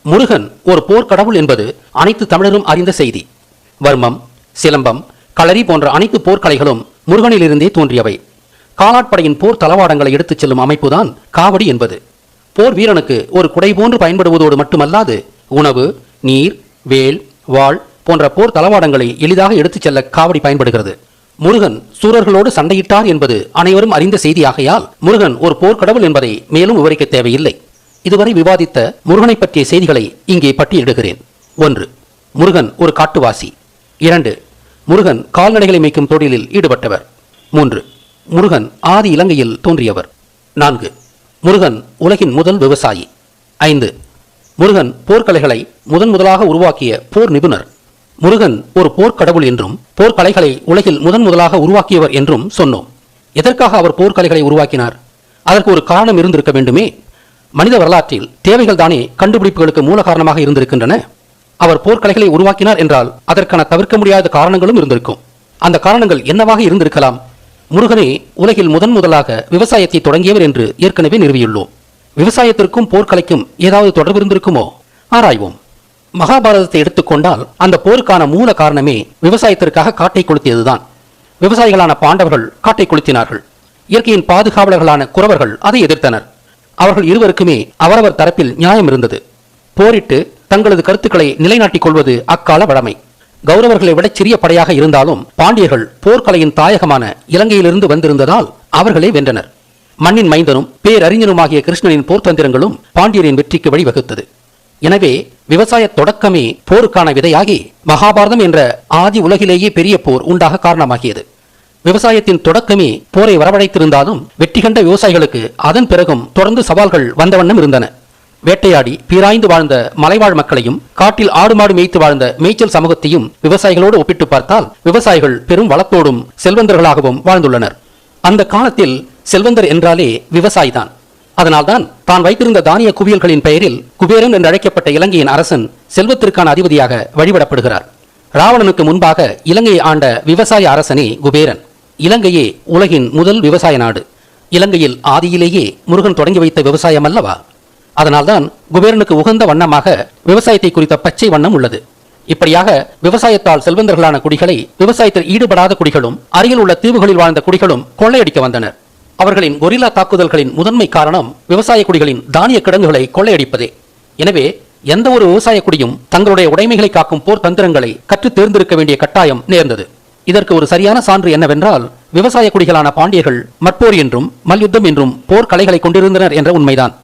முருகன் ஒரு போர்க்கடவுள் என்பது அனைத்து தமிழரும் அறிந்த செய்தி. வர்மம், சிலம்பம், களரி போன்ற அனைத்து போர்க்கலைகளும் முருகனிலிருந்தே தோன்றியவை. காலாட்படையின் போர் தளவாடங்களை எடுத்துச் செல்லும் அமைப்புதான் காவடி என்பது. போர் வீரனுக்கு ஒரு குடை போன்று பயன்படுவதோடு மட்டுமல்லாது உணவு, நீர், வேல், வாள் போன்ற போர் தளவாடங்களை எளிதாக எடுத்துச் செல்ல காவடி பயன்படுகிறது. முருகன் சூரர்களோடு சண்டையிட்டார் என்பது அனைவரும் அறிந்த செய்தியாகையால் முருகன் ஒரு போர்க்கடவுள் என்பதை மேலும் விவரிக்க தேவையில்லை. இதுவரை விவாதித்த முருகனை பற்றிய செய்திகளை இங்கே பட்டியலிடுகிறேன். 1. முருகன் ஒரு காட்டுவாசி. 2. முருகன் கால்நடைகளை மேய்க்கும் தொழிலில் ஈடுபட்டவர். 3. முருகன் ஆதி இலங்கையில் தோன்றியவர். 4. முருகன் உலகின் முதல் விவசாயி. 5. முருகன் போர்க்கலைகளை முதலாக உருவாக்கிய போர் நிபுணர். முருகன் ஒரு போர்க்கடவுள் என்றும் போர்க்கலைகளை உலகில் முதலாக உருவாக்கியவர் என்றும் சொன்னோம். எதற்காக அவர் போர்க்கலைகளை உருவாக்கினார்? அதற்கு ஒரு காரணம் இருந்திருக்க வேண்டுமே. மனித வரலாற்றில் தேவைகள் தானே கண்டுபிடிப்புகளுக்கு மூல காரணமாக இருந்திருக்கின்றன. அவர் போர்க்கலைகளை உருவாக்கினார் என்றால் அதற்கான தவிர்க்க முடியாத காரணங்களும் இருந்திருக்கும். அந்த காரணங்கள் என்னவாக இருந்திருக்கலாம்? முருகனே உலகில் முதலாக விவசாயத்தை தொடங்கியவர் என்று ஏற்கனவே நிறுவியுள்ளோம். விவசாயத்திற்கும் போர்க்கலைக்கும் ஏதாவது தொடர்பு இருந்திருக்குமோ? ஆராய்வோம். மகாபாரதத்தை எடுத்துக்கொண்டால் அந்த போருக்கான மூல காரணமே விவசாயத்திற்காக காட்டை கொளுத்தியதுதான். விவசாயிகளான பாண்டவர்கள் காட்டை கொளுத்தினார்கள். இயற்கையின் பாதுகாவலர்களான குரவர்கள் அதை எதிர்த்தனர். அவர்கள் இருவருக்குமே அவரவர் தரப்பில் நியாயம் இருந்தது. போரிட்டு தங்களது கருத்துக்களை நிலைநாட்டிக் கொள்வது அக்கால வழமை. கௌரவர்களை விட சிறிய படையாக இருந்தாலும் பாண்டியர்கள் போர்க்கலையின் தாயகமான இலங்கையிலிருந்து வந்திருந்ததால் அவர்களே வென்றனர். மண்ணின் மைந்தனும் பேரறிஞனுமாகிய கிருஷ்ணனின் போர்த்தந்திரங்களும் பாண்டியரின் வெற்றிக்கு வழிவகுத்தது. எனவே விவசாய தொடக்கமே போருக்கான விதையாகி மகாபாரதம் என்ற ஆதி உலகிலேயே பெரிய போர் உண்டாக காரணமாகியது. விவசாயத்தின் தொடக்கமே போரை வரவழைத்திருந்தாலும் வெற்றி கண்ட விவசாயிகளுக்கு அதன் பிறகும் தொடர்ந்து சவால்கள் வந்த வண்ணம் இருந்தன. வேட்டையாடி பீராய்ந்து வாழ்ந்த மலைவாழ் மக்களையும் காட்டில் ஆடு மாடு மேய்த்து வாழ்ந்த மேய்ச்சல் சமூகத்தையும் விவசாயிகளோடு ஒப்பிட்டு பார்த்தால் விவசாயிகள் பெரும் வளத்தோடும் செல்வந்தர்களாகவும் வாழ்ந்துள்ளனர். அந்த காலத்தில் செல்வந்தர் என்றாலே விவசாயிதான். அதனால்தான் தான் வைத்திருந்த தானிய குவியல்களின் பெயரில் குபேரன் என்று அழைக்கப்பட்ட இலங்கையின் அரசன் செல்வத்திற்கான அதிபதியாக வழிபடப்படுகிறார். ராவணனுக்கு முன்பாக இலங்கையை ஆண்ட விவசாய அரசனே குபேரன். இலங்கையே உலகின் முதல் விவசாய நாடு. இலங்கையில் ஆதியிலேயே முருகன் தொடங்கி வைத்த விவசாயம் அல்லவா? அதனால்தான் குபேரனுக்கு உகந்த வண்ணமாக விவசாயத்தை குறித்த பச்சை வண்ணம் உள்ளது. இப்படியாக விவசாயத்தால் செல்வந்தர்களான குடிகளை விவசாயத்தில் ஈடுபடாத குடிகளும் அருகில் உள்ள தீவுகளில் வாழ்ந்த குடிகளும் கொள்ளையடிக்க வந்தனர். அவர்களின் கொரில்லா தாக்குதல்களின் முதன்மை காரணம் விவசாய குடிகளின் தானிய கிடங்குகளை கொள்ளையடிப்பதே. எனவே எந்த ஒரு விவசாய குடியும் தங்களுடைய உடைமைகளை காக்கும் போர் தந்திரங்களை கற்று தேர்ந்தெடுக்க வேண்டிய கட்டாயம் நேர்ந்தது. இதற்கு ஒரு சரியான சான்று என்னவென்றால் விவசாய குடிகளான பாண்டியர்கள் மட்போர் என்றும் மல்யுத்தம் என்றும் போர் கலைகளை கொண்டிருந்தனர் என்ற உண்மைதான்.